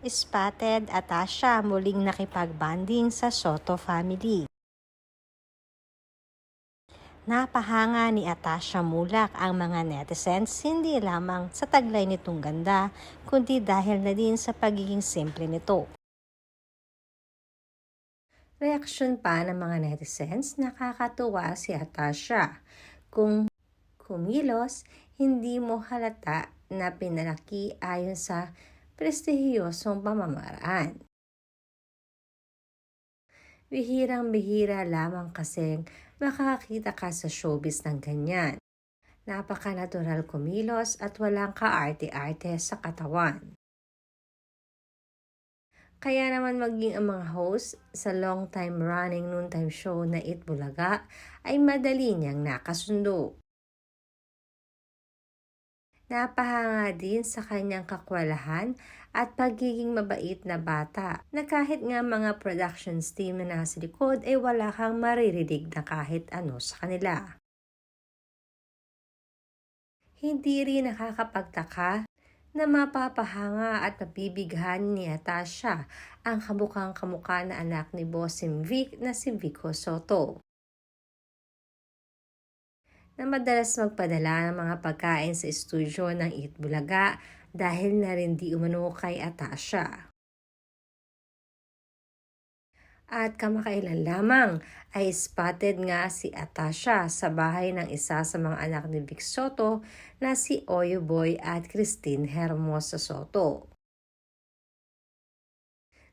Spotted at Tasha muling nakipag-bonding sa Soto family. Napahanga ni Atasha Mulak ang mga netizens hindi lamang sa taglay nitong ganda, kundi dahil na din sa pagiging simple nito. Reaksyon pa ng mga netizens, nakakatuwa si Atasha. Kung kumilos, hindi mo halata na pinalaki ayon sa prestihiyosong pamamaraan. Bihirang-bihira lamang kasing makakakita ka sa showbiz ng ganyan. Napaka-natural kumilos at walang kaarte-arte sa katawan. Kaya naman maging ang mga host sa long-time running noontime show na Eat Bulaga ay madali niyang nakasundo. Napahanga din sa kanyang kakwalahan at pagiging mabait na bata na kahit nga mga productions team na nasa likod ay wala kang maririnig na kahit ano sa kanila. Hindi rin nakakapagtaka na mapapahanga at mabibighan ni Atasha ang kamukha na anak ni Bossing Vic na si Vico Soto, na madalas magpadala ng mga pagkain sa estudyo ng Eat Bulaga dahil na rin di umano kay Atasha. At kamakailan lamang ay spotted nga si Atasha sa bahay ng isa sa mga anak ni Vic Soto na si Oyo Boy at Christine Hermosa Soto.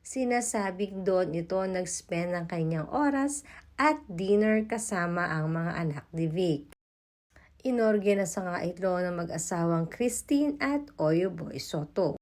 Sinasabing doon ito nag-spend ng kanyang oras at dinner kasama ang mga anak ni Vic. Inorganisa nga ito ng mag-asawang Christine at Oyo Boy Soto.